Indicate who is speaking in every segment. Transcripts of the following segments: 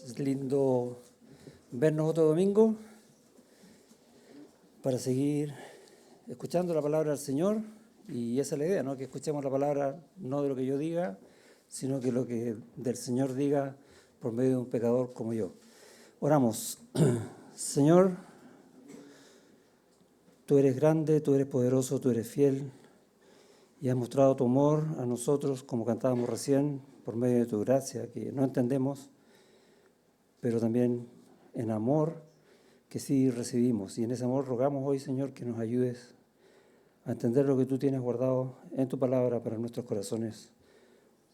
Speaker 1: Es lindo vernos otro domingo para seguir escuchando la palabra del Señor, y esa es la idea, ¿no? Que escuchemos la palabra no de lo que yo diga, sino que lo que del Señor diga por medio de un pecador como yo. Oramos. Señor, tú eres grande, tú eres poderoso, tú eres fiel y has mostrado tu amor a nosotros, como cantábamos recién, por medio de tu gracia, que no entendemos, pero también en amor que sí recibimos. Y en ese amor rogamos hoy, Señor, que nos ayudes a entender lo que tú tienes guardado en tu palabra para nuestros corazones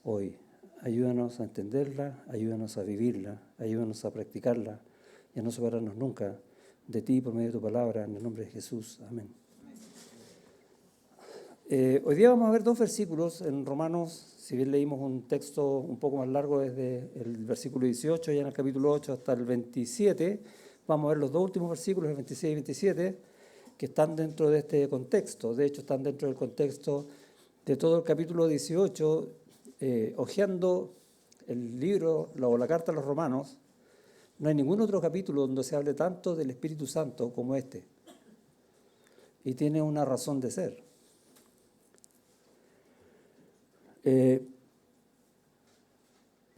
Speaker 1: hoy. Ayúdanos a entenderla, ayúdanos a vivirla, ayúdanos a practicarla y a no separarnos nunca de ti por medio de tu palabra, en el nombre de Jesús. Amén. Hoy día vamos a ver dos versículos en Romanos. Si bien leímos un texto un poco más largo desde el versículo 18, ya en el capítulo 8 hasta el 27, vamos a ver los dos últimos versículos, el 26 y 27, que están dentro de este contexto. De hecho, están dentro del contexto de todo el capítulo 18, hojeando el libro o la carta a los Romanos. No hay ningún otro capítulo donde se hable tanto del Espíritu Santo como este. Y tiene una razón de ser.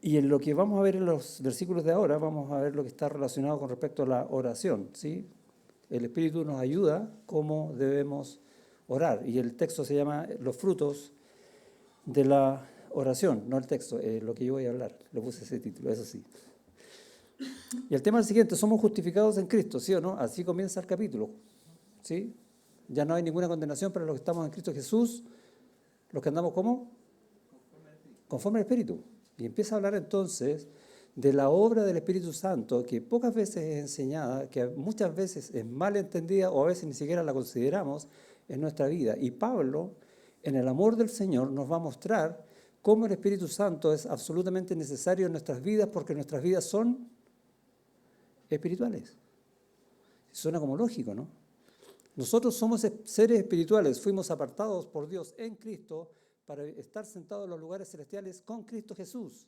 Speaker 1: Y en lo que vamos a ver en los versículos de ahora, vamos a ver lo que está relacionado con respecto a la oración, ¿sí? El Espíritu nos ayuda cómo debemos orar. Y el texto se llama Los frutos de la oración, no el texto, lo que yo voy a hablar. Le puse ese título, eso sí. Y el tema es el siguiente: somos justificados en Cristo, ¿sí o no? Así comienza el capítulo, ¿sí? Ya no hay ninguna condenación para los que estamos en Cristo Jesús, los que andamos ¿cómo? Conforme al Espíritu. Y empieza a hablar entonces de la obra del Espíritu Santo, que pocas veces es enseñada, que muchas veces es mal entendida o a veces ni siquiera la consideramos en nuestra vida. Y Pablo, en el amor del Señor, nos va a mostrar cómo el Espíritu Santo es absolutamente necesario en nuestras vidas, porque nuestras vidas son espirituales. Suena como lógico, ¿no? Nosotros somos seres espirituales, fuimos apartados por Dios en Cristo para estar sentados en los lugares celestiales con Cristo Jesús.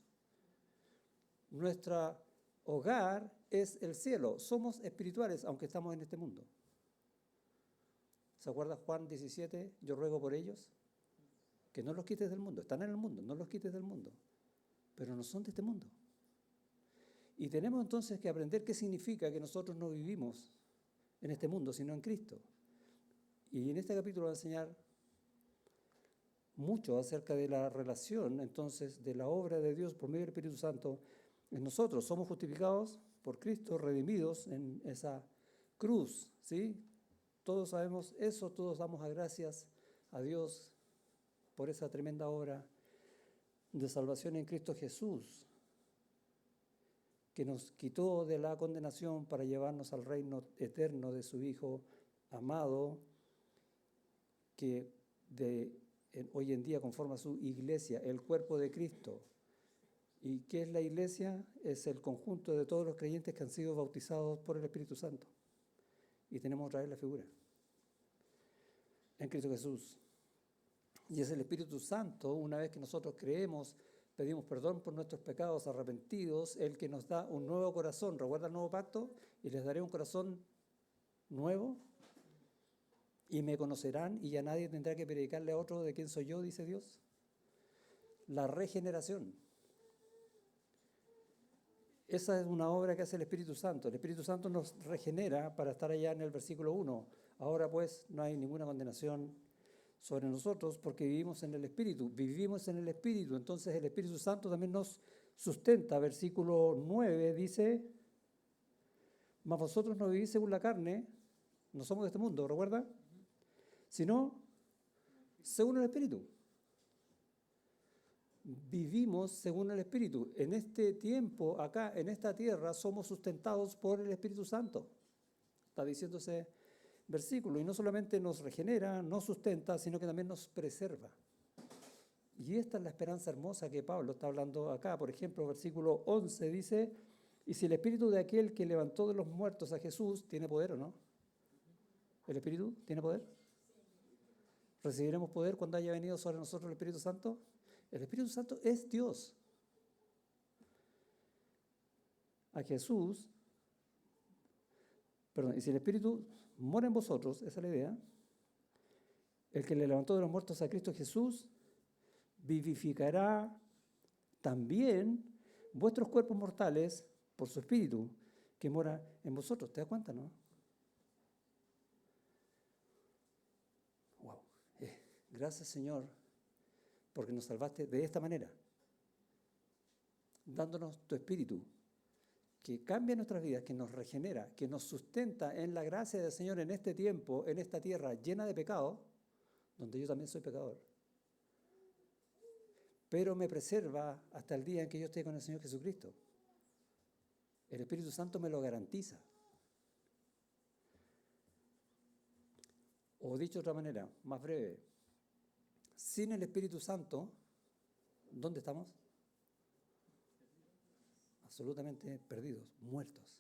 Speaker 1: Nuestro hogar es el cielo. Somos espirituales, aunque estamos en este mundo. ¿Se acuerda Juan 17? Yo ruego por ellos que no los quites del mundo. Están en el mundo, no los quites del mundo. Pero no son de este mundo. Y tenemos entonces que aprender qué significa que nosotros no vivimos en este mundo, sino en Cristo. Y en este capítulo va a enseñar mucho acerca de la relación, entonces, de la obra de Dios por medio del Espíritu Santo en nosotros. Somos justificados por Cristo, redimidos en esa cruz, ¿sí? Todos sabemos eso, todos damos gracias a Dios por esa tremenda obra de salvación en Cristo Jesús, que nos quitó de la condenación para llevarnos al reino eterno de su Hijo amado, que hoy en día conforma su iglesia, el cuerpo de Cristo. ¿Y qué es la iglesia? Es el conjunto de todos los creyentes que han sido bautizados por el Espíritu Santo. Y tenemos otra vez la figura en Cristo Jesús. Y es el Espíritu Santo, una vez que nosotros creemos, pedimos perdón por nuestros pecados arrepentidos, el que nos da un nuevo corazón. ¿Recuerda el nuevo pacto? Y les daré un corazón nuevo. Y me conocerán y ya nadie tendrá que predicarle a otro de quién soy yo, dice Dios. La regeneración. Esa es una obra que hace el Espíritu Santo. El Espíritu Santo nos regenera para estar allá en el versículo 1. Ahora pues no hay ninguna condenación sobre nosotros porque vivimos en el Espíritu. Vivimos en el Espíritu. Entonces el Espíritu Santo también nos sustenta. Versículo 9 dice: mas vosotros no vivís según la carne, no somos de este mundo, ¿recuerda? Sino según el Espíritu. Vivimos según el Espíritu. En este tiempo, acá, en esta tierra, somos sustentados por el Espíritu Santo. Está diciendo ese versículo. Y no solamente nos regenera, nos sustenta, sino que también nos preserva. Y esta es la esperanza hermosa que Pablo está hablando acá. Por ejemplo, versículo 11 dice: y si el Espíritu de aquel que levantó de los muertos a Jesús, ¿tiene poder o no? ¿El Espíritu tiene poder? ¿Recibiremos poder cuando haya venido sobre nosotros el Espíritu Santo? El Espíritu Santo es Dios. a Jesús, perdón, y si el Espíritu mora en vosotros, esa es la idea, el que le levantó de los muertos a Cristo Jesús, vivificará también vuestros cuerpos mortales por su Espíritu que mora en vosotros. ¿Te das cuenta, no? Wow. Gracias, Señor, porque nos salvaste de esta manera, dándonos tu Espíritu, que cambia nuestras vidas, que nos regenera, que nos sustenta en la gracia del Señor en este tiempo, en esta tierra llena de pecado, donde yo también soy pecador. Pero me preserva hasta el día en que yo esté con el Señor Jesucristo. El Espíritu Santo me lo garantiza. O dicho de otra manera, más breve, sin el Espíritu Santo, ¿dónde estamos? Absolutamente perdidos, muertos.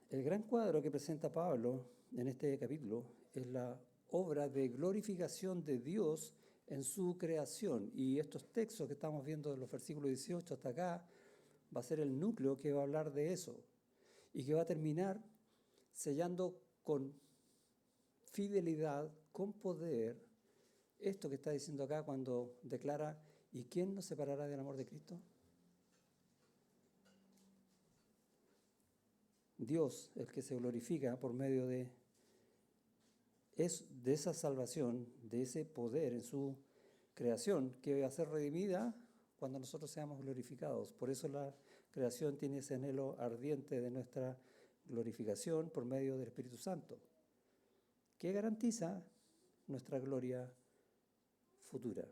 Speaker 1: El gran cuadro que presenta Pablo en este capítulo es la obra de glorificación de Dios en su creación. Y estos textos que estamos viendo de los versículos 18 hasta acá, va a ser el núcleo que va a hablar de eso. Y que va a terminar sellando con fidelidad, con poder, esto que está diciendo acá cuando declara, ¿y quién nos separará del amor de Cristo? Dios, el que se glorifica por medio de esa salvación, de ese poder en su creación, que va a ser redimida cuando nosotros seamos glorificados. Por eso la creación tiene ese anhelo ardiente de nuestra glorificación por medio del Espíritu Santo, que garantiza nuestra gloria futura.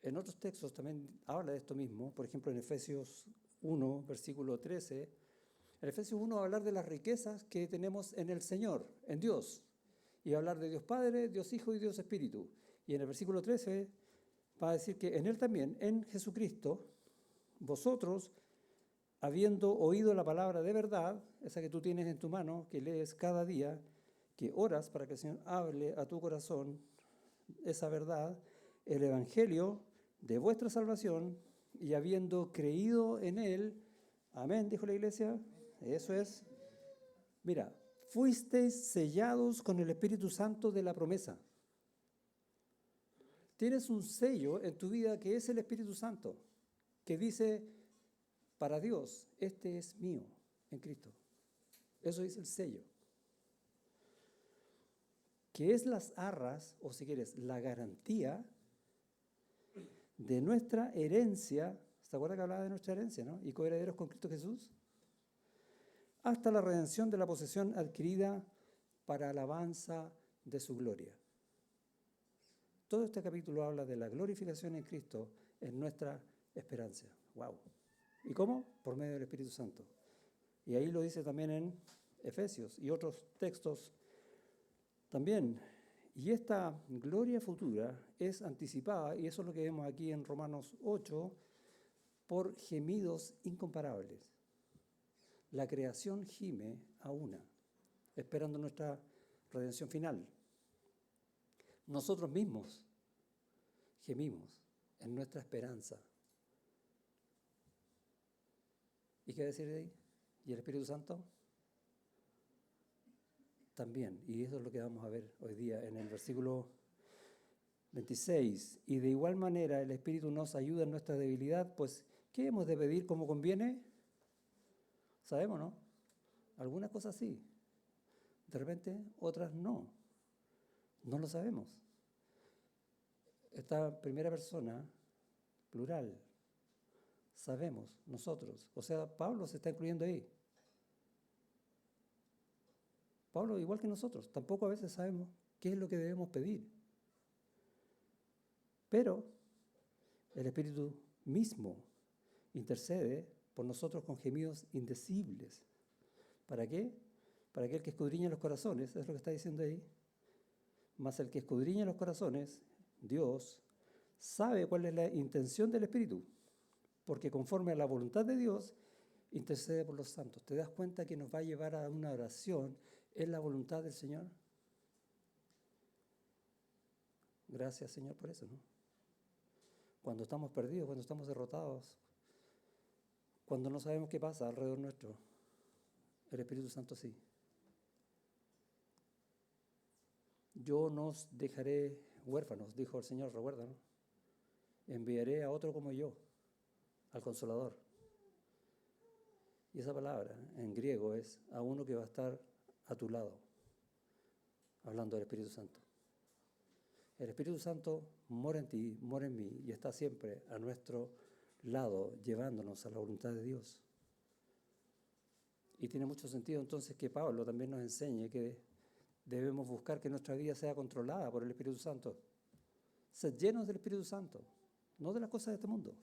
Speaker 1: En otros textos también habla de esto mismo, por ejemplo en Efesios 1, versículo 13, en Efesios 1 va a hablar de las riquezas que tenemos en el Señor, en Dios, y va a hablar de Dios Padre, Dios Hijo y Dios Espíritu. Y en el versículo 13 va a decir que en Él también, en Jesucristo, vosotros, habiendo oído la palabra de verdad, esa que tú tienes en tu mano, que lees cada día, que oras para que el Señor hable a tu corazón esa verdad, el Evangelio de vuestra salvación, y habiendo creído en Él, amén, dijo la iglesia, eso es, mira, fuisteis sellados con el Espíritu Santo de la promesa. Tienes un sello en tu vida que es el Espíritu Santo, que dice para Dios, este es mío en Cristo. Eso dice el sello. Que es las arras, o si quieres, la garantía de nuestra herencia. ¿Se acuerda que hablaba de nuestra herencia, no? Y coherederos con Cristo Jesús. Hasta la redención de la posesión adquirida para alabanza de su gloria. Todo este capítulo habla de la glorificación en Cristo en nuestra esperanza. ¡Wow! ¿Y cómo? Por medio del Espíritu Santo. Y ahí lo dice también en Efesios y otros textos también. Y esta gloria futura es anticipada, y eso es lo que vemos aquí en Romanos 8, por gemidos incomparables. La creación gime a una, esperando nuestra redención final. Nosotros mismos gemimos en nuestra esperanza. ¿Y qué decir de ahí? ¿Y el Espíritu Santo? También, y eso es lo que vamos a ver hoy día en el versículo 26. Y de igual manera el Espíritu nos ayuda en nuestra debilidad, pues ¿qué hemos de pedir como conviene? Sabemos, ¿no? Algunas cosas sí, de repente otras no. No lo sabemos. Esta primera persona, plural, sabemos, nosotros. O sea, Pablo se está incluyendo ahí. Pablo, igual que nosotros, tampoco a veces sabemos qué es lo que debemos pedir. Pero el Espíritu mismo intercede por nosotros con gemidos indecibles. ¿Para qué? Para aquel que escudriña los corazones, es lo que está diciendo ahí. Mas el que escudriña los corazones, Dios, sabe cuál es la intención del Espíritu, porque conforme a la voluntad de Dios, intercede por los santos. ¿Te das cuenta que nos va a llevar a una oración en la voluntad del Señor? Gracias, Señor, por eso, ¿no? cuando estamos perdidos, cuando estamos derrotados, cuando no sabemos qué pasa alrededor nuestro. El Espíritu Santo sí. Yo no os dejaré huérfanos, dijo el Señor, recuerda, ¿no? Enviaré a otro como yo, al Consolador. Y esa palabra en griego es a uno que va a estar a tu lado, hablando del Espíritu Santo. El Espíritu Santo mora en ti, mora en mí y está siempre a nuestro lado, llevándonos a la voluntad de Dios. Y tiene mucho sentido entonces que Pablo también nos enseñe que debemos buscar que nuestra vida sea controlada por el Espíritu Santo. Ser llenos del Espíritu Santo, no de las cosas de este mundo,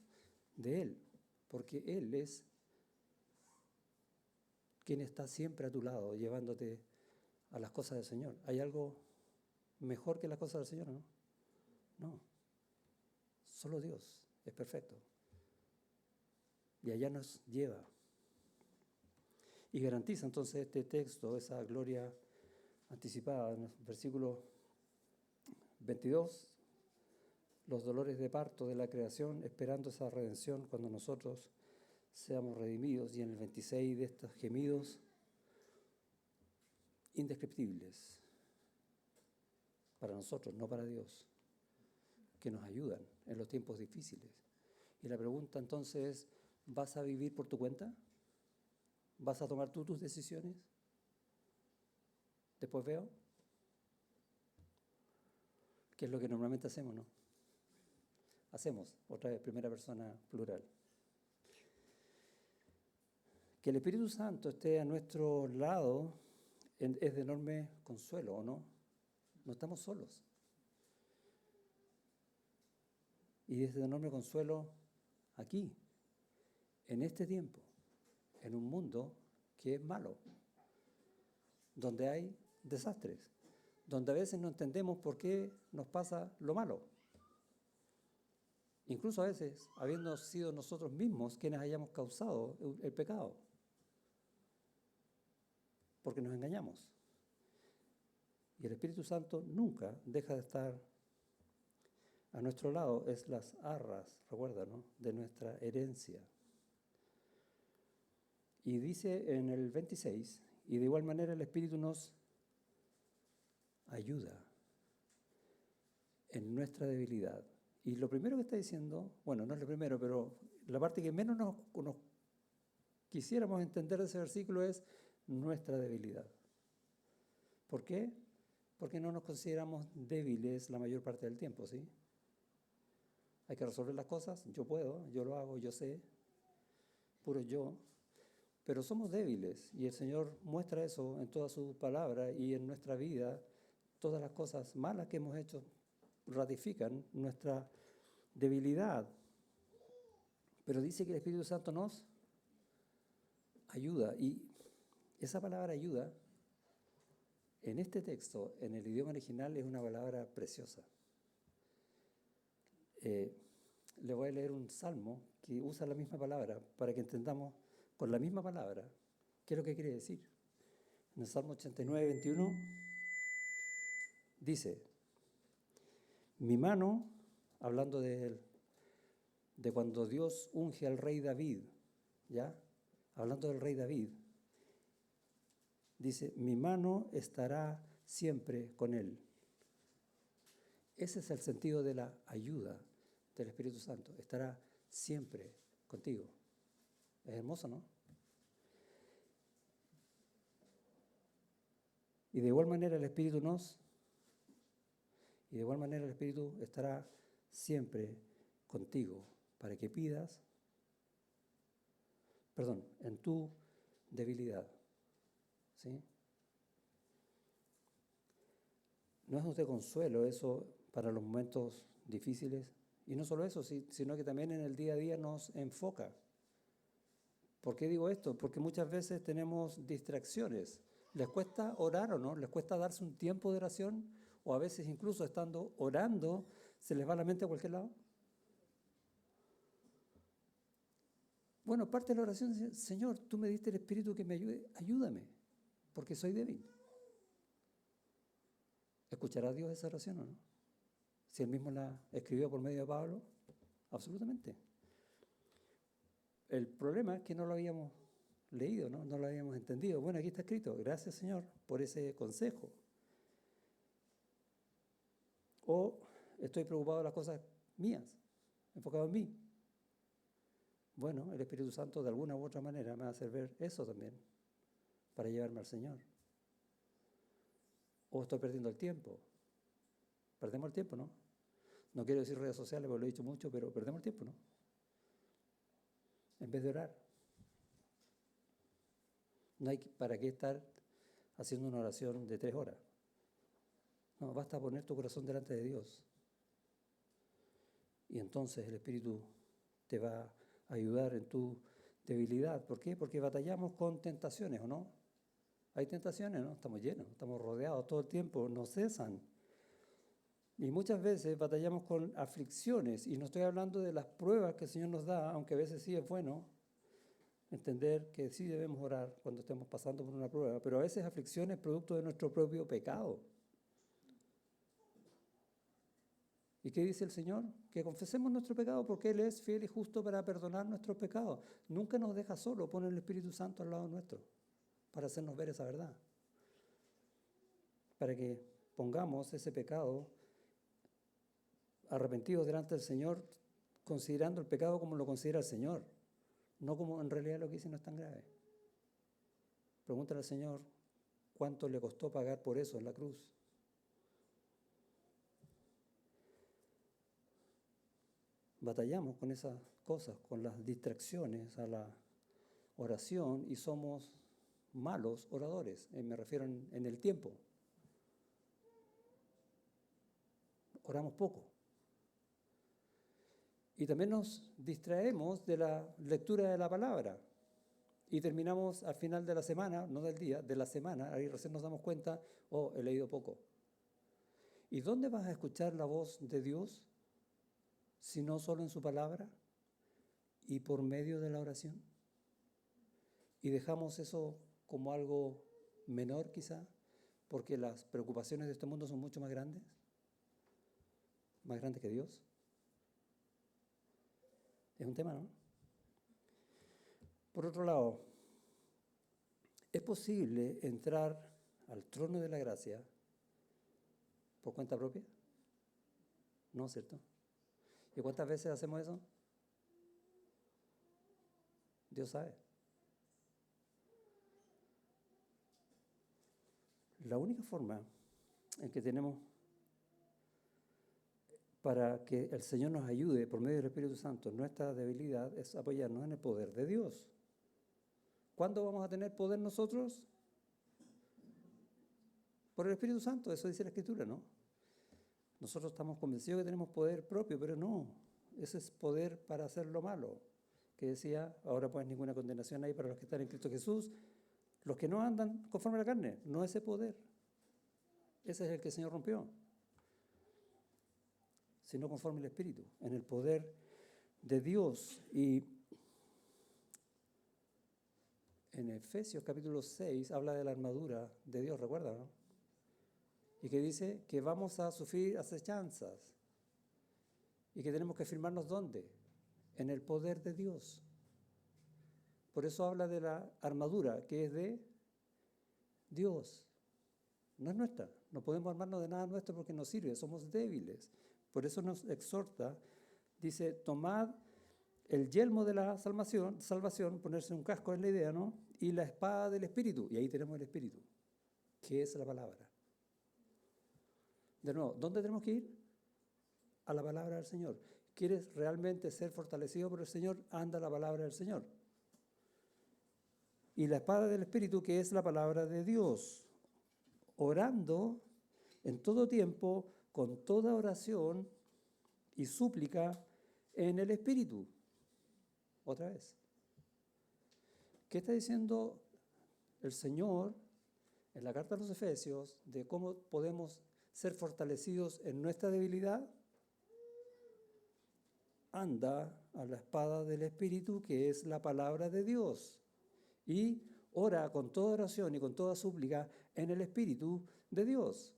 Speaker 1: de Él, porque Él es quien está siempre a tu lado, llevándote a las cosas del Señor. ¿Hay algo mejor que las cosas del Señor, no? No. Solo Dios es perfecto. Y allá nos lleva. Y garantiza entonces este texto, esa gloria anticipada. En el versículo 22, los dolores de parto de la creación, esperando esa redención cuando nosotros seamos redimidos. Y en el 26, de estos gemidos indescriptibles para nosotros, no para Dios, que nos ayudan en los tiempos difíciles. Y la pregunta entonces es, ¿vas a vivir por tu cuenta? ¿Vas a tomar tú tus decisiones? Después veo. ¿Qué es lo que normalmente hacemos, no? Hacemos, otra vez, primera persona plural. Que el Espíritu Santo esté a nuestro lado es de enorme consuelo, ¿o no? No estamos solos. Y es de enorme consuelo aquí, en este tiempo, en un mundo que es malo, donde hay desastres, donde a veces no entendemos por qué nos pasa lo malo. Incluso a veces, habiendo sido nosotros mismos quienes hayamos causado el pecado, porque nos engañamos. Y el Espíritu Santo nunca deja de estar a nuestro lado, es las arras, recuerda, ¿no?, de nuestra herencia. Y dice en el 26, y de igual manera el Espíritu nos ayuda en nuestra debilidad. Y lo primero que está diciendo, bueno, no es lo primero, pero la parte que menos nos quisiéramos entender de ese versículo es nuestra debilidad. ¿Por qué? Porque no nos consideramos débiles la mayor parte del tiempo, ¿sí? Hay que resolver las cosas, yo puedo, yo lo hago, yo sé, puro yo, pero somos débiles y el Señor muestra eso en toda su palabra y en nuestra vida. Todas las cosas malas que hemos hecho ratifican nuestra debilidad. Pero dice que el Espíritu Santo nos ayuda. Y esa palabra ayuda, en este texto, en el idioma original, es una palabra preciosa. Le voy a leer un salmo que usa la misma palabra para que entendamos con la misma palabra qué es lo que quiere decir. En el Salmo 89, 21 dice: mi mano, hablando de cuando Dios unge al rey David, ¿ya? Hablando del rey David, dice, mi mano estará siempre con él. Ese es el sentido de la ayuda del Espíritu Santo, estará siempre contigo. Es hermoso, ¿no? Y de igual manera el Espíritu estará siempre contigo para que pidas, en tu debilidad, ¿sí? No es de consuelo eso para los momentos difíciles, y no solo eso, sino que también en el día a día nos enfoca. ¿Por qué digo esto? Porque muchas veces tenemos distracciones. ¿Les cuesta orar o no? ¿Les cuesta darse un tiempo de oración? O a veces incluso estando orando, ¿se les va la mente a cualquier lado? Bueno, parte de la oración es, Señor, tú me diste el Espíritu que me ayude, ayúdame, porque soy débil. ¿Escuchará Dios esa oración o no? Si Él mismo la escribió por medio de Pablo. absolutamente. El problema es que no lo habíamos leído, ¿no? No lo habíamos entendido. Bueno, aquí está escrito, gracias Señor por ese consejo. O estoy preocupado de las cosas mías, enfocado en mí. Bueno, el Espíritu Santo de alguna u otra manera me va a hacer ver eso también, para llevarme al Señor. O estoy perdiendo el tiempo. Perdemos el tiempo, ¿no? No quiero decir redes sociales porque lo he dicho mucho, pero perdemos el tiempo, ¿no? En vez de orar. No hay para qué estar haciendo una oración de 3 horas. No, basta poner tu corazón delante de Dios. Y entonces el Espíritu te va a ayudar en tu debilidad. ¿Por qué? Porque batallamos con tentaciones, ¿o no? Hay tentaciones, ¿no? Estamos llenos, estamos rodeados todo el tiempo, no cesan. Y muchas veces batallamos con aflicciones, y no estoy hablando de las pruebas que el Señor nos da, aunque a veces sí es bueno entender que sí debemos orar cuando estemos pasando por una prueba, pero a veces aflicciones producto de nuestro propio pecado. ¿Y qué dice el Señor? Que confesemos nuestro pecado porque Él es fiel y justo para perdonar nuestros pecados. Nunca nos deja solo, pone el Espíritu Santo al lado nuestro para hacernos ver esa verdad. Para que pongamos ese pecado arrepentidos delante del Señor, considerando el pecado como lo considera el Señor, no como en realidad lo que hice no es tan grave. Pregúntale al Señor cuánto le costó pagar por eso en la cruz. Batallamos con esas cosas, con las distracciones a la oración y somos malos oradores, me refiero en el tiempo. Oramos poco. Y también nos distraemos de la lectura de la palabra. Y terminamos al final de la semana, no del día, de la semana, ahí recién nos damos cuenta, oh, he leído poco. ¿Y dónde vas a escuchar la voz de Dios? Si no solo en su palabra y por medio de la oración. Y dejamos eso como algo menor quizá, porque las preocupaciones de este mundo son mucho más grandes que Dios. Es un tema, ¿no? Por otro lado, ¿es posible entrar al trono de la gracia por cuenta propia? No, ¿cierto? ¿Y cuántas veces hacemos eso? Dios sabe. La única forma en que tenemos para que el Señor nos ayude por medio del Espíritu Santo en nuestra debilidad es apoyarnos en el poder de Dios. ¿Cuándo vamos a tener poder nosotros? Por el Espíritu Santo, eso dice la Escritura, ¿no? Nosotros estamos convencidos que tenemos poder propio, pero no. Ese es poder para hacer lo malo. Que decía, ahora pues ninguna condenación hay para los que están en Cristo Jesús, los que no andan conforme a la carne, no ese poder. Ese es el que el Señor rompió. Sino conforme al Espíritu, en el poder de Dios. Y en Efesios capítulo 6 habla de la armadura de Dios, ¿recuerda, no? Y que dice que vamos a sufrir acechanzas y que tenemos que firmarnos ¿dónde? En el poder de Dios. Por eso habla de la armadura que es de Dios, no es nuestra. No podemos armarnos de nada nuestro porque no sirve, somos débiles. Por eso nos exhorta, dice, tomad el yelmo de la salvación, ponerse un casco es la idea, ¿no? Y la espada del Espíritu, y ahí tenemos el Espíritu, que es la palabra. De nuevo, ¿dónde tenemos que ir? A la palabra del Señor. ¿Quieres realmente ser fortalecido por el Señor? Anda a la palabra del Señor. Y la espada del Espíritu, que es la palabra de Dios, orando en todo tiempo, con toda oración y súplica en el Espíritu. Otra vez. ¿Qué está diciendo el Señor en la carta a los Efesios de cómo podemos ser fortalecidos en nuestra debilidad? Anda a la espada del Espíritu, que es la palabra de Dios, y ora con toda oración y con toda súplica en el Espíritu de Dios.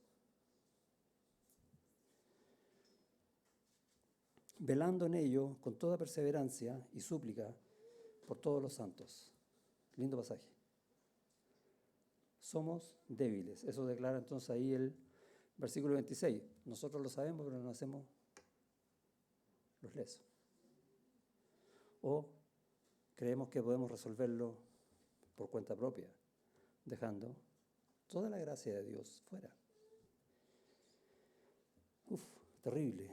Speaker 1: velando en ello con toda perseverancia y súplica por todos los santos. Lindo pasaje. Somos débiles. Eso declara entonces ahí el versículo 26. Nosotros lo sabemos, pero no hacemos los lesos. O creemos que podemos resolverlo por cuenta propia, dejando toda la gracia de Dios fuera. Terrible.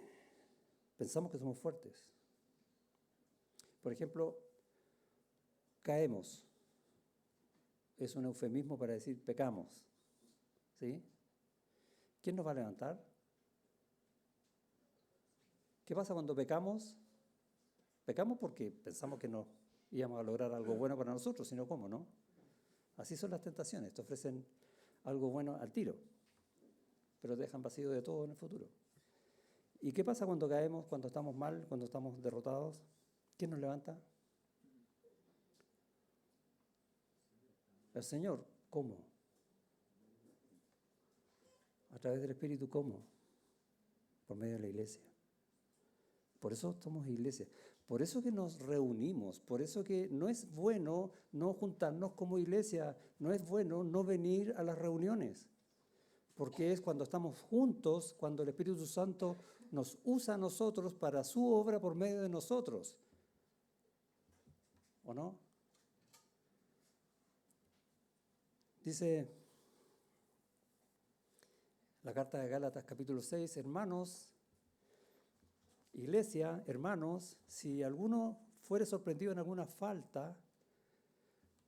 Speaker 1: Pensamos que somos fuertes. Por ejemplo, caemos. Es un eufemismo para decir pecamos. ¿Sí? ¿Quién nos va a levantar? ¿Qué pasa cuando pecamos? Pecamos porque pensamos que no íbamos a lograr algo bueno para nosotros, sino cómo, ¿no? Así son las tentaciones, te ofrecen algo bueno al tiro, pero te dejan vacío de todo en el futuro. ¿Y qué pasa cuando caemos, cuando estamos mal, cuando estamos derrotados? ¿Quién nos levanta? El Señor. ¿Cómo? A través del Espíritu, ¿cómo? Por medio de la iglesia. Por eso somos iglesia. Por eso que nos reunimos. Por eso que no es bueno no juntarnos como iglesia. No es bueno no venir a las reuniones. Porque es cuando estamos juntos, cuando el Espíritu Santo nos usa a nosotros para su obra por medio de nosotros. ¿O no? Dice la carta de Gálatas capítulo 6, hermanos, iglesia, hermanos, si alguno fuere sorprendido en alguna falta,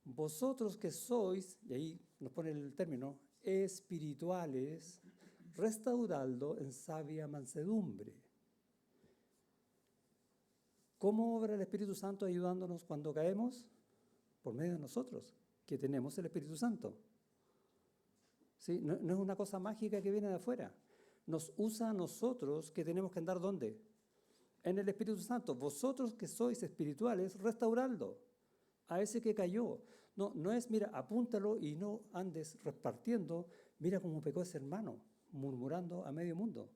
Speaker 1: vosotros que sois, y ahí nos pone el término, espirituales, restauradlo en sabia mansedumbre. ¿Cómo obra el Espíritu Santo ayudándonos cuando caemos? Por medio de nosotros, que tenemos el Espíritu Santo. ¿Sí? No es una cosa mágica que viene de afuera. Nos usa a nosotros que tenemos que andar ¿dónde? En el Espíritu Santo. Vosotros que sois espirituales, restauradlo a ese que cayó. No es, mira, apúntalo y no andes repartiendo, mira cómo pecó ese hermano, murmurando a medio mundo.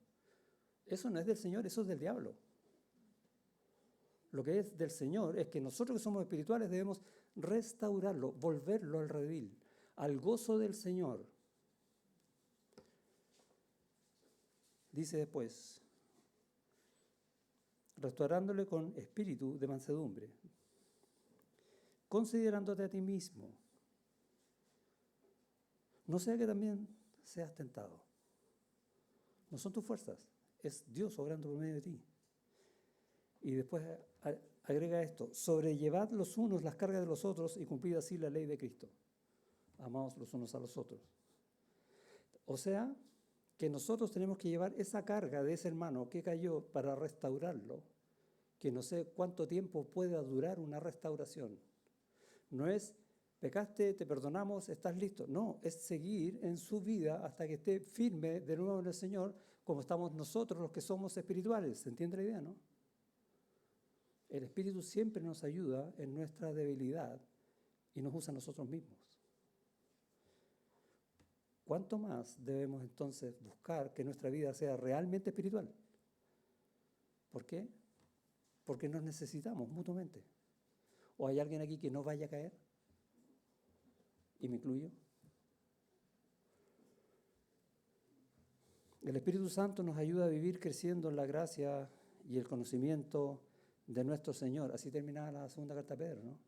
Speaker 1: Eso no es del Señor, eso es del diablo. Lo que es del Señor es que nosotros que somos espirituales debemos restaurarlo, volverlo al redil, al gozo del Señor. Dice después, restaurándole con espíritu de mansedumbre, considerándote a ti mismo, no sea que también seas tentado. No son tus fuerzas, es Dios obrando por medio de ti. Y después agrega esto, sobrellevad los unos las cargas de los otros y cumplid así la ley de Cristo. Amaos los unos a los otros. O sea, que nosotros tenemos que llevar esa carga de ese hermano que cayó para restaurarlo, que no sé cuánto tiempo pueda durar una restauración. No es, pecaste, te perdonamos, estás listo. No, es seguir en su vida hasta que esté firme de nuevo en el Señor, como estamos nosotros los que somos espirituales. ¿Se entiende la idea, no? El Espíritu siempre nos ayuda en nuestra debilidad y nos usa a nosotros mismos. ¿Cuánto más debemos entonces buscar que nuestra vida sea realmente espiritual? ¿Por qué? Porque nos necesitamos mutuamente. ¿O hay alguien aquí que no vaya a caer? ¿Y me incluyo? El Espíritu Santo nos ayuda a vivir creciendo en la gracia y el conocimiento de nuestro Señor. Así terminaba la segunda carta de Pedro, ¿no?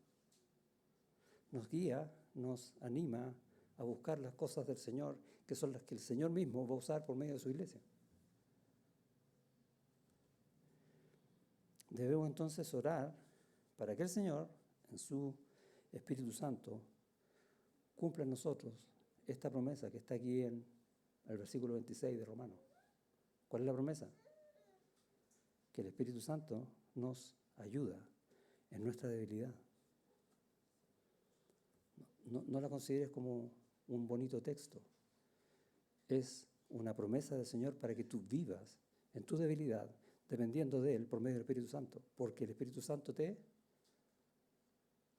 Speaker 1: Nos guía, nos anima a buscar las cosas del Señor, que son las que el Señor mismo va a usar por medio de su iglesia. Debemos entonces orar para que el Señor, en su Espíritu Santo, cumpla en nosotros esta promesa que está aquí en el versículo 26 de Romanos. ¿Cuál es la promesa? Que el Espíritu Santo nos ayuda en nuestra debilidad. No la consideres como un bonito texto. Es una promesa del Señor para que tú vivas en tu debilidad, dependiendo de Él por medio del Espíritu Santo, porque el Espíritu Santo te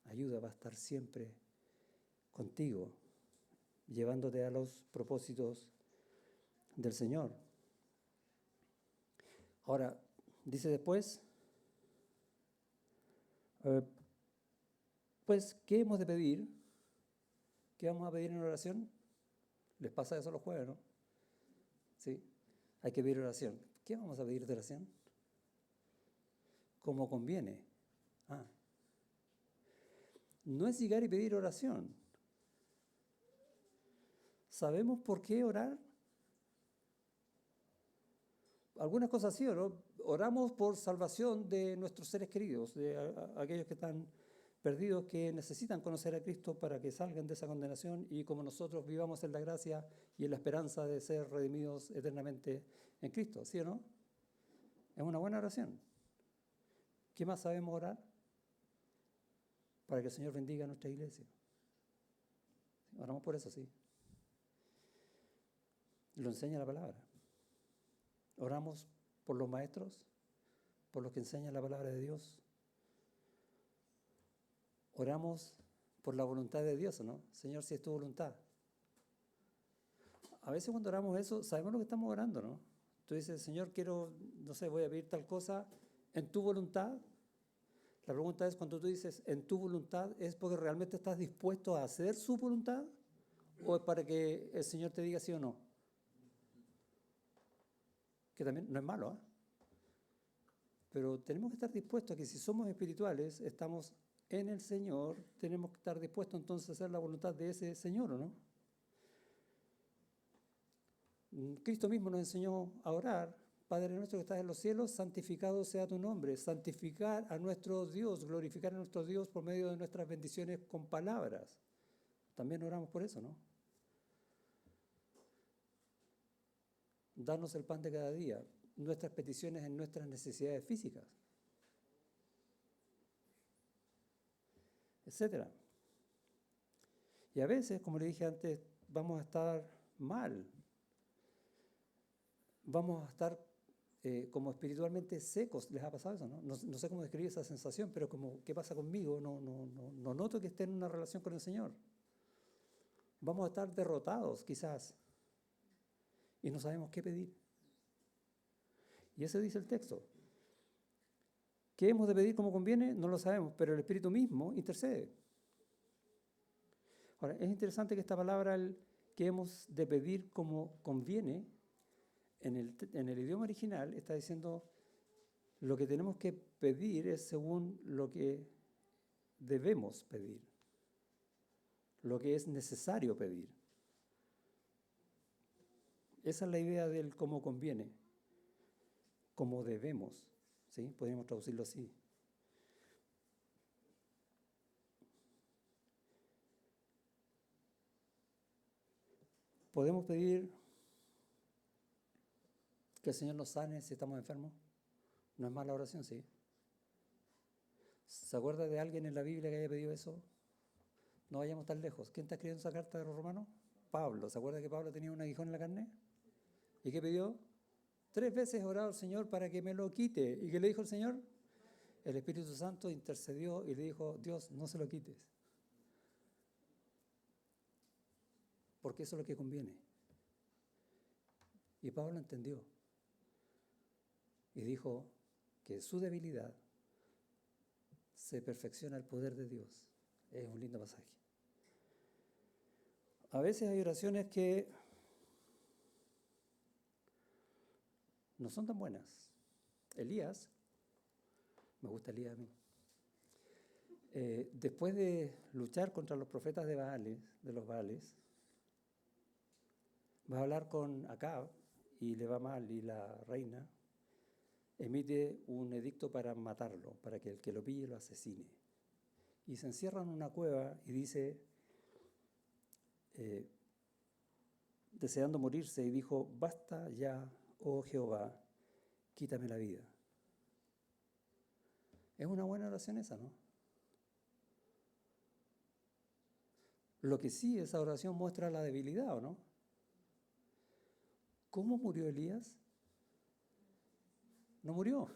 Speaker 1: ayuda, va a estar siempre contigo, llevándote a los propósitos del Señor. Ahora, Dice después, pues, ¿qué hemos de pedir? ¿Qué vamos a pedir en oración? ¿Les pasa eso los jueves, no? Sí, hay que pedir oración. ¿Qué vamos a pedir de oración? Como conviene. Ah, no es llegar y pedir oración. ¿Sabemos por qué orar? Algunas cosas sí, ¿no? Oramos por salvación de nuestros seres queridos, de aquellos que están perdidos, que necesitan conocer a Cristo para que salgan de esa condenación y como nosotros vivamos en la gracia y en la esperanza de ser redimidos eternamente en Cristo, ¿sí o no? Es una buena oración. ¿Qué más sabemos orar? Para que el Señor bendiga a nuestra iglesia. Oramos por eso, sí. Lo enseña la palabra. Oramos por los maestros, por los que enseñan la palabra de Dios. Oramos por la voluntad de Dios, ¿no? Señor, si es tu voluntad. A veces cuando oramos eso, sabemos lo que estamos orando, ¿no? Tú dices, Señor, quiero, no sé, voy a pedir tal cosa en tu voluntad. La pregunta es, cuando tú dices en tu voluntad, ¿es porque realmente estás dispuesto a hacer su voluntad? ¿O es para que el Señor te diga sí o no? Que también no es malo, ¿eh? Pero tenemos que estar dispuestos a que si somos espirituales, estamos en el Señor, tenemos que estar dispuestos entonces a hacer la voluntad de ese Señor, ¿o no? Cristo mismo nos enseñó a orar, Padre nuestro que estás en los cielos, santificado sea tu nombre, santificar a nuestro Dios, glorificar a nuestro Dios por medio de nuestras bendiciones con palabras. También oramos por eso, ¿no? Darnos el pan de cada día, nuestras peticiones en nuestras necesidades físicas, etcétera. Y a veces, como le dije antes, vamos a estar mal, vamos a estar como espiritualmente secos. ¿Les ha pasado eso? No sé cómo describir esa sensación, pero como, ¿qué pasa conmigo? No noto que esté en una relación con el Señor. Vamos a estar derrotados quizás y no sabemos qué pedir. Y eso dice el texto. ¿Qué hemos de pedir como conviene? No lo sabemos, pero el Espíritu mismo intercede. Ahora, es interesante que esta palabra, el que hemos de pedir como conviene, en el idioma original está diciendo lo que tenemos que pedir es según lo que debemos pedir, lo que es necesario pedir. Esa es la idea del cómo conviene, como debemos, ¿sí? Podríamos traducirlo así. Podemos pedir que el Señor nos sane si estamos enfermos. No es mala oración, sí. ¿Se acuerda de alguien en la Biblia que haya pedido eso? No vayamos tan lejos. ¿Quién está escribiendo esa carta de los romanos? Pablo. ¿Se acuerda que Pablo tenía un aguijón en la carne? ¿Y qué pidió? 3 veces he orado al Señor para que me lo quite. ¿Y qué le dijo el Señor? El Espíritu Santo intercedió y le dijo, Dios, no se lo quites. Porque eso es lo que conviene. Y Pablo entendió. Y dijo que su debilidad se perfecciona el poder de Dios. Es un lindo pasaje. A veces hay oraciones que no son tan buenas. Elías, me gusta Elías a mí, después de luchar contra los profetas de los Baales, va a hablar con Acab y le va mal y la reina emite un edicto para matarlo, para que el que lo pille lo asesine. Y se encierra en una cueva y dice, deseando morirse, y dijo, basta ya, oh Jehová, quítame la vida. Es una buena oración esa, ¿no? Lo que sí, esa oración muestra la debilidad, ¿o no? ¿Cómo murió Elías? No murió.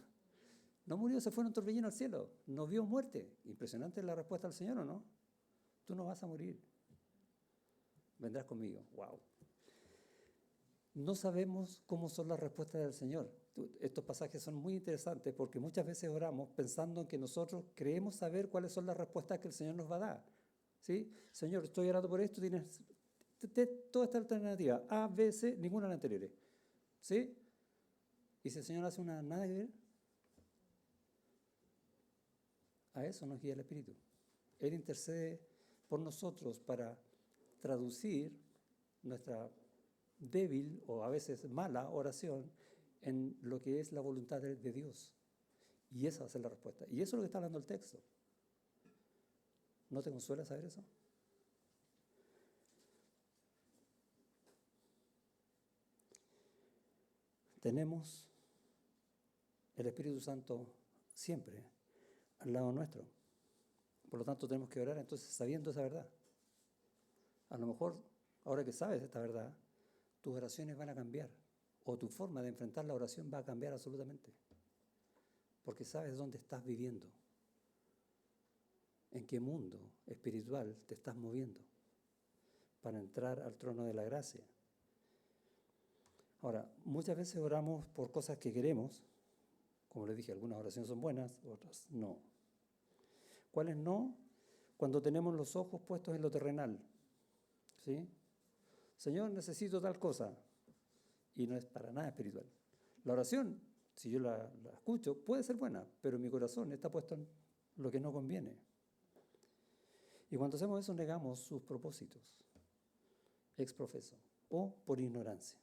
Speaker 1: No murió, se fue en un torbellino al cielo. No vio muerte. Impresionante la respuesta del Señor, ¿o no? Tú no vas a morir. Vendrás conmigo. Wow. No sabemos cómo son las respuestas del Señor. Estos pasajes son muy interesantes porque muchas veces oramos pensando en que nosotros creemos saber cuáles son las respuestas que el Señor nos va a dar. ¿Sí? Señor, estoy orando por esto, tienes toda esta alternativa, A, B, C, ninguna de las anteriores. ¿Sí? Y si el Señor hace una nada que ver, a eso nos guía el Espíritu. Él intercede por nosotros para traducir nuestra débil o a veces mala oración en lo que es la voluntad de Dios. Y esa va a ser la respuesta. Y eso es lo que está hablando el texto. ¿No te consuela saber eso? Tenemos el Espíritu Santo siempre al lado nuestro. Por lo tanto, tenemos que orar entonces sabiendo esa verdad. A lo mejor, ahora que sabes esta verdad, tus oraciones van a cambiar. O tu forma de enfrentar la oración va a cambiar absolutamente. Porque sabes dónde estás viviendo. En qué mundo espiritual te estás moviendo para entrar al trono de la gracia. Ahora, muchas veces oramos por cosas que queremos. Como les dije, algunas oraciones son buenas, otras no. ¿Cuáles no? Cuando tenemos los ojos puestos en lo terrenal. ¿Sí? Señor, necesito tal cosa. Y no es para nada espiritual. La oración, si yo la escucho, puede ser buena, pero mi corazón está puesto en lo que no conviene. Y cuando hacemos eso, negamos sus propósitos, ex profeso, o por ignorancia.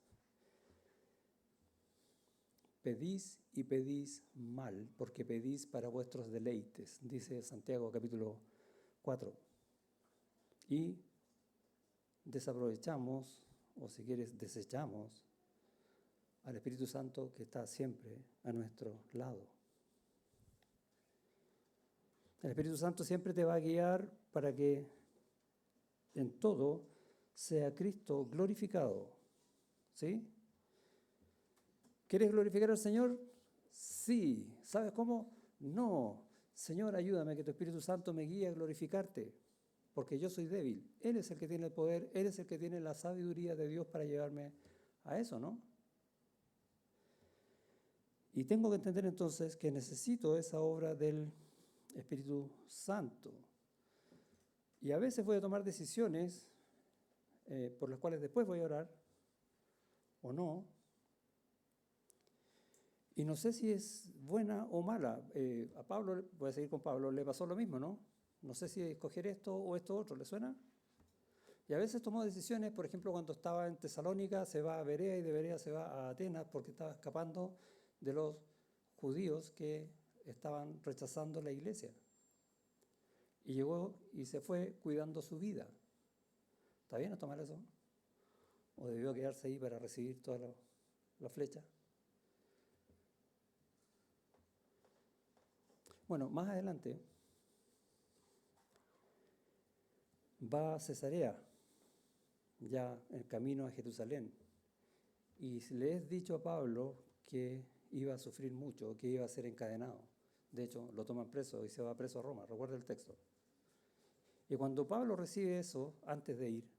Speaker 1: Pedís y pedís mal, porque pedís para vuestros deleites, dice Santiago capítulo 4. Y desaprovechamos, o si quieres, desechamos al Espíritu Santo que está siempre a nuestro lado. El Espíritu Santo siempre te va a guiar para que en todo sea Cristo glorificado. ¿Sí? ¿Quieres glorificar al Señor? Sí. ¿Sabes cómo? No. Señor, ayúdame que tu Espíritu Santo me guíe a glorificarte, porque yo soy débil. Él es el que tiene el poder, Él es el que tiene la sabiduría de Dios para llevarme a eso, ¿no? Y tengo que entender entonces que necesito esa obra del Espíritu Santo. Y a veces voy a tomar decisiones por las cuales después voy a orar, o no. Y no sé si es buena o mala. A Pablo, voy a seguir con Pablo, le pasó lo mismo, ¿no? No sé si escoger esto o esto otro, ¿le suena? Y a veces tomó decisiones, por ejemplo, cuando estaba en Tesalónica, se va a Berea y de Berea se va a Atenas porque estaba escapando de los judíos que estaban rechazando la iglesia. Y llegó y se fue cuidando su vida. ¿Está bien no tomar eso? ¿O debió quedarse ahí para recibir toda la flecha? Bueno, más adelante va a Cesarea, ya en camino a Jerusalén. Y le es dicho a Pablo que iba a sufrir mucho, que iba a ser encadenado. De hecho, lo toman preso y se va preso a Roma. Recuerda el texto. Y cuando Pablo recibe eso, antes de ir,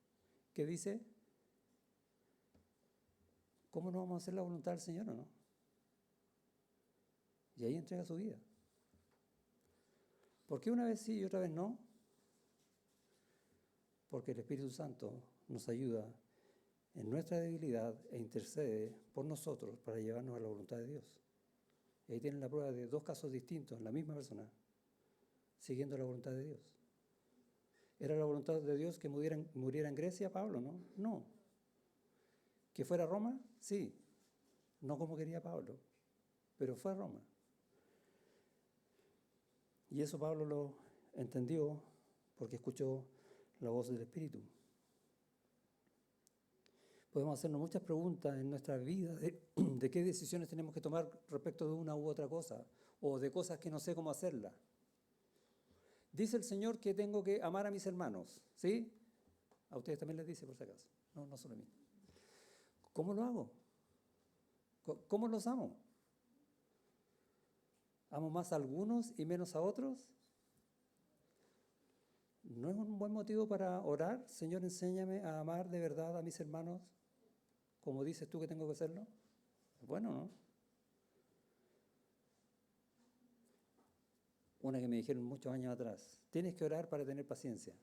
Speaker 1: ¿qué dice? ¿Cómo no vamos a hacer la voluntad del Señor o no? Y ahí entrega su vida. ¿Por qué una vez sí y otra vez no? Porque el Espíritu Santo nos ayuda en nuestra debilidad e intercede por nosotros para llevarnos a la voluntad de Dios. Y ahí tienen la prueba de dos casos distintos, la misma persona, siguiendo la voluntad de Dios. ¿Era la voluntad de Dios que muriera en Grecia, Pablo? No. No. ¿Que fuera a Roma? Sí. No como quería Pablo, pero fue a Roma. Y eso Pablo lo entendió porque escuchó la voz del Espíritu. Podemos hacernos muchas preguntas en nuestra vida de qué decisiones tenemos que tomar respecto de una u otra cosa, o de cosas que no sé cómo hacerlas. Dice el Señor que tengo que amar a mis hermanos, ¿sí? A ustedes también les dice, por si acaso. No, no solo a mí. ¿Cómo lo hago? ¿Cómo los amo? ¿Amo más a algunos y menos a otros? ¿No es un buen motivo para orar? Señor, enséñame a amar de verdad a mis hermanos, como dices tú que tengo que hacerlo. Bueno, ¿no? Una que me dijeron muchos años atrás, tienes que orar para tener paciencia.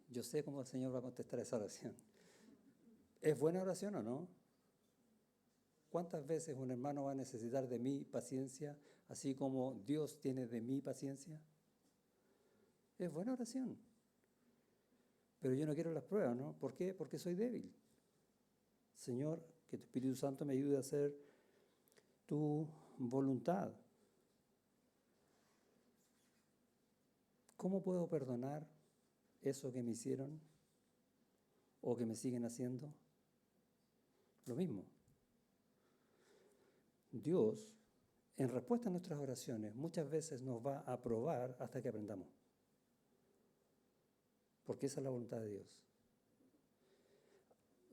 Speaker 1: Yo sé cómo el Señor va a contestar esa oración. ¿Es buena oración o no? ¿Cuántas veces un hermano va a necesitar de mi paciencia, así como Dios tiene de mi paciencia? Es buena oración. Pero yo no quiero las pruebas, ¿no? ¿Por qué? Porque soy débil. Señor, que tu Espíritu Santo me ayude a hacer tu voluntad. ¿Cómo puedo perdonar eso que me hicieron o que me siguen haciendo? Lo mismo. Dios, en respuesta a nuestras oraciones, muchas veces nos va a probar hasta que aprendamos. Porque esa es la voluntad de Dios.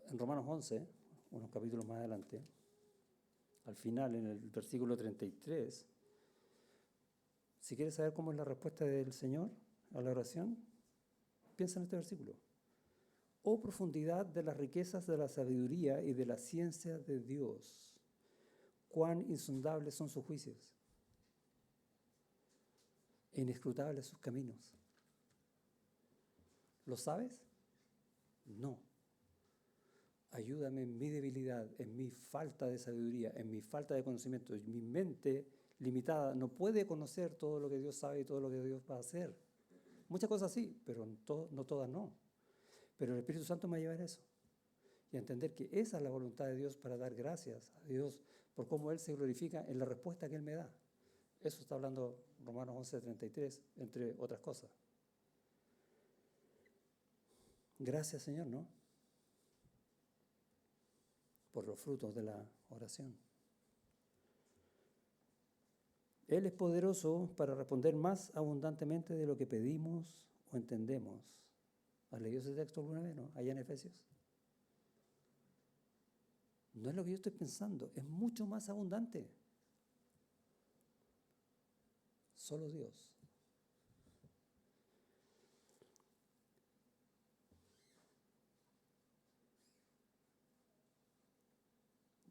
Speaker 1: En Romanos 11, unos capítulos más adelante, al final, en el versículo 33, si quieres saber cómo es la respuesta del Señor a la oración, piensa en este versículo. Oh profundidad de las riquezas de la sabiduría y de la ciencia de Dios, cuán insondables son sus juicios e inescrutables sus caminos. ¿Lo sabes? No. Ayúdame en mi debilidad, en mi falta de sabiduría, en mi falta de conocimiento. Mi mente limitada no puede conocer todo lo que Dios sabe y todo lo que Dios va a hacer. Muchas cosas sí, pero no todas no. Pero el Espíritu Santo me va a llevar a eso. Y a entender que esa es la voluntad de Dios para dar gracias a Dios por cómo Él se glorifica en la respuesta que Él me da. Eso está hablando Romanos 11:33, entre otras cosas. Gracias, Señor, ¿no? Por los frutos de la oración. Él es poderoso para responder más abundantemente de lo que pedimos o entendemos. ¿Has leído ese texto alguna vez, no? Allá en Efesios. No es lo que yo estoy pensando, es mucho más abundante. Solo Dios.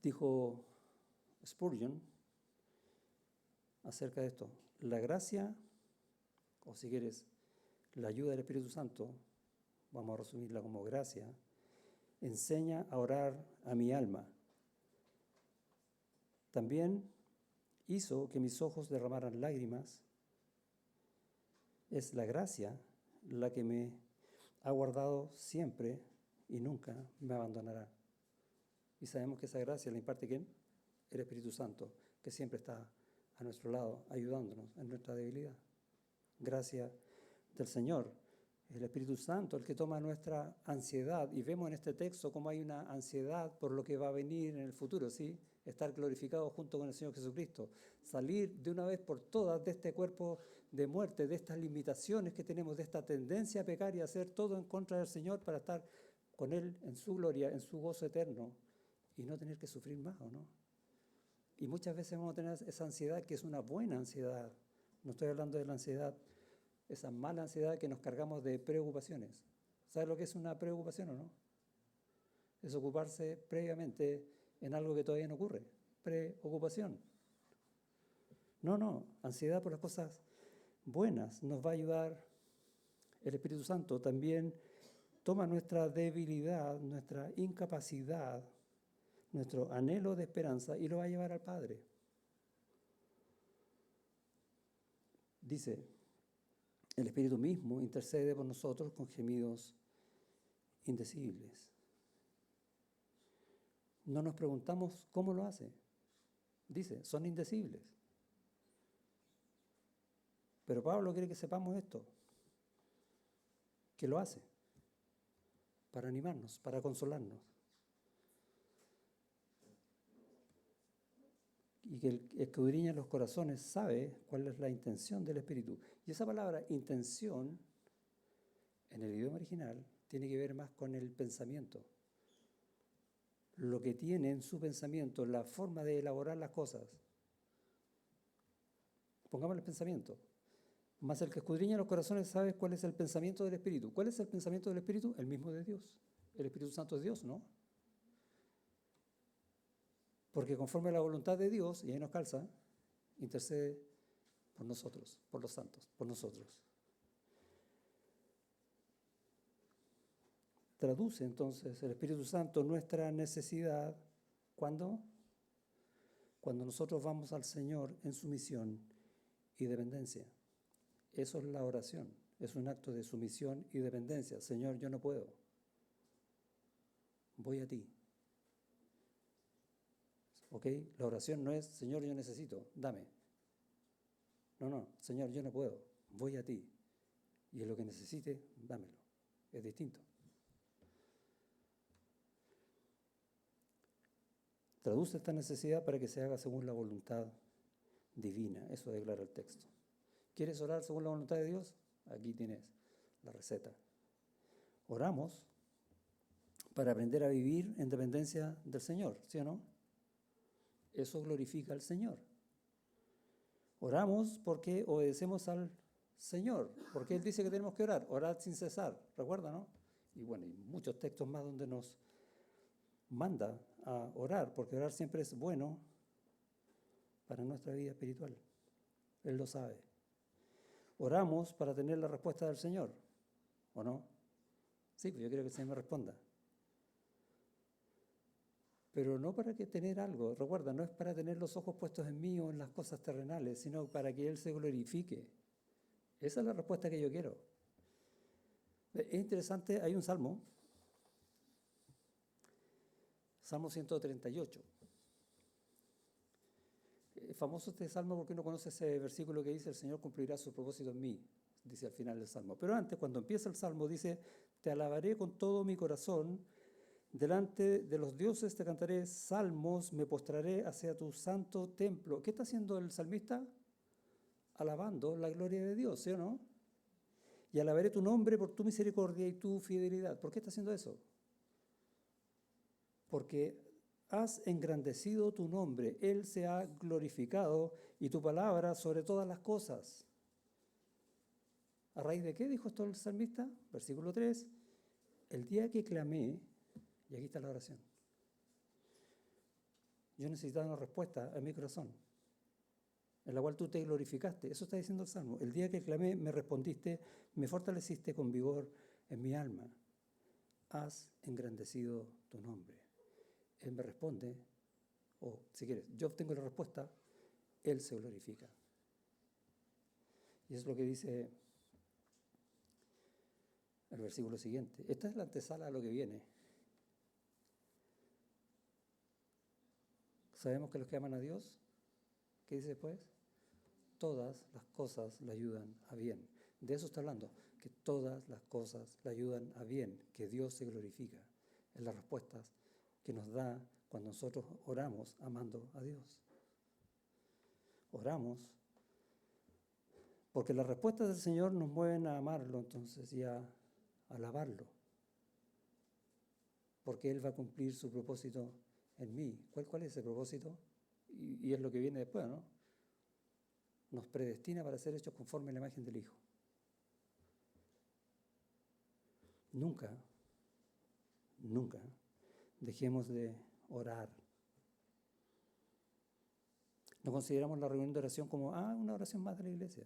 Speaker 1: Dijo Spurgeon acerca de esto, la gracia, o si quieres, la ayuda del Espíritu Santo, vamos a resumirla como gracia, enseña a orar a mi alma. También hizo que mis ojos derramaran lágrimas. Es la gracia la que me ha guardado siempre y nunca me abandonará. Y sabemos que esa gracia la imparte ¿quién? El Espíritu Santo, que siempre está a nuestro lado, ayudándonos en nuestra debilidad. Gracia del Señor. El Espíritu Santo, el que toma nuestra ansiedad. Y vemos en este texto cómo hay una ansiedad por lo que va a venir en el futuro, ¿sí? Estar glorificado junto con el Señor Jesucristo. Salir de una vez por todas de este cuerpo de muerte, de estas limitaciones que tenemos, de esta tendencia a pecar y a hacer todo en contra del Señor para estar con Él en su gloria, en su gozo eterno y no tener que sufrir más, ¿o no? Y muchas veces vamos a tener esa ansiedad que es una buena ansiedad. No estoy hablando de la ansiedad, esa mala ansiedad que nos cargamos de preocupaciones. ¿Sabes lo que es una preocupación o no? Es ocuparse previamente en algo que todavía no ocurre. Preocupación. No, ansiedad por las cosas buenas. Nos va a ayudar el Espíritu Santo. También toma nuestra debilidad, nuestra incapacidad, nuestro anhelo de esperanza y lo va a llevar al Padre. Dice, el Espíritu mismo intercede por nosotros con gemidos indecibles. No nos preguntamos cómo lo hace. Dice, son indecibles. Pero Pablo quiere que sepamos esto, que lo hace para animarnos, para consolarnos. Y que el que escudriña los corazones sabe cuál es la intención del Espíritu. Y esa palabra intención, en el idioma original, tiene que ver más con el pensamiento. Lo que tiene en su pensamiento, la forma de elaborar las cosas. Pongamos el pensamiento. Mas el que escudriña los corazones sabe cuál es el pensamiento del Espíritu. ¿Cuál es el pensamiento del Espíritu? El mismo de Dios. El Espíritu Santo es Dios, ¿no? Porque conforme a la voluntad de Dios, y ahí nos calza, intercede por nosotros, por los santos, por nosotros. Traduce entonces el Espíritu Santo nuestra necesidad. ¿Cuándo? Cuando nosotros vamos al Señor en sumisión y dependencia. Eso es la oración, es un acto de sumisión y dependencia. Señor, yo no puedo. Voy a ti. ¿Ok? La oración no es, Señor, yo necesito, dame. No, Señor, yo no puedo. Voy a ti. Y en lo que necesite, dámelo. Es distinto. Traduce esta necesidad para que se haga según la voluntad divina. Eso declara el texto. ¿Quieres orar según la voluntad de Dios? Aquí tienes la receta. Oramos para aprender a vivir en dependencia del Señor, ¿sí o no? Eso glorifica al Señor. Oramos porque obedecemos al Señor, porque Él dice que tenemos que orar, orar sin cesar, ¿recuerda, no? Y bueno, hay muchos textos más donde nos manda a orar, porque orar siempre es bueno para nuestra vida espiritual. Él lo sabe. Oramos para tener la respuesta del Señor, ¿o no? Sí, pues yo quiero que el Señor me responda. Pero no para que tener algo, recuerda, no es para tener los ojos puestos en mí o en las cosas terrenales, sino para que Él se glorifique. Esa es la respuesta que yo quiero. Es interesante, hay un salmo, Salmo 138. Es famoso este salmo porque uno conoce ese versículo que dice, el Señor cumplirá su propósito en mí, dice al final del salmo. Pero antes, cuando empieza el salmo, dice, te alabaré con todo mi corazón, delante de los dioses te cantaré salmos, me postraré hacia tu santo templo. ¿Qué está haciendo el salmista? Alabando la gloria de Dios, ¿sí o no? Y alabaré tu nombre por tu misericordia y tu fidelidad. ¿Por qué está haciendo eso? Porque has engrandecido tu nombre, Él se ha glorificado y tu palabra sobre todas las cosas. ¿A raíz de qué dijo esto el salmista? Versículo 3, el día que clamé, y aquí está la oración, yo necesitaba una respuesta en mi corazón, en la cual tú te glorificaste. Eso está diciendo el Salmo. El día que clamé, me respondiste, me fortaleciste con vigor en mi alma. Has engrandecido tu nombre. Él me responde, o si quieres, yo obtengo la respuesta, Él se glorifica. Y es lo que dice el versículo siguiente. Esta es la antesala a lo que viene. Sabemos que los que aman a Dios, ¿qué dice después? Todas las cosas le ayudan a bien. De eso está hablando, que todas las cosas le ayudan a bien, que Dios se glorifica en las respuestas que nos da cuando nosotros oramos amando a Dios. Oramos porque las respuestas del Señor nos mueven a amarlo entonces y a alabarlo. Porque Él va a cumplir su propósito en mí. ¿Cuál es ese propósito? Y es lo que viene después, ¿no? Nos predestina para ser hechos conforme a la imagen del Hijo. Nunca dejemos de orar. No consideramos la reunión de oración como, una oración más de la iglesia.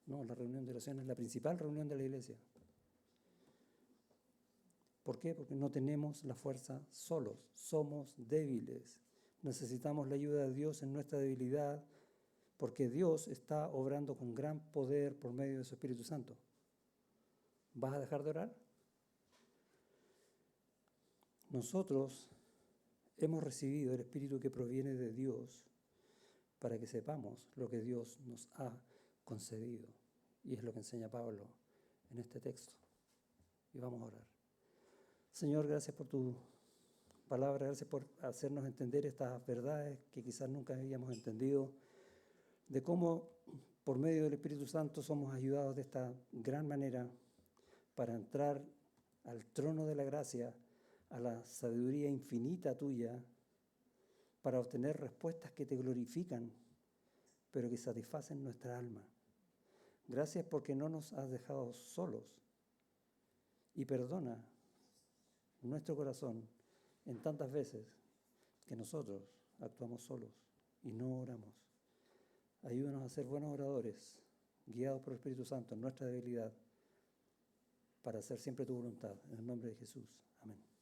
Speaker 1: No, la reunión de oración es la principal reunión de la iglesia. ¿Por qué? Porque no tenemos la fuerza solos, somos débiles. Necesitamos la ayuda de Dios en nuestra debilidad, porque Dios está obrando con gran poder por medio de su Espíritu Santo. ¿Vas a dejar de orar? Nosotros hemos recibido el Espíritu que proviene de Dios para que sepamos lo que Dios nos ha concedido. Y es lo que enseña Pablo en este texto. Y vamos a orar. Señor, gracias por tu palabra, gracias por hacernos entender estas verdades que quizás nunca habíamos entendido, de cómo por medio del Espíritu Santo somos ayudados de esta gran manera para entrar al trono de la gracia, a la sabiduría infinita tuya, para obtener respuestas que te glorifican, pero que satisfacen nuestra alma. Gracias porque no nos has dejado solos y perdona nuestro corazón en tantas veces que nosotros actuamos solos y no oramos. Ayúdanos a ser buenos oradores, guiados por el Espíritu Santo en nuestra debilidad, para hacer siempre tu voluntad. En el nombre de Jesús. Amén.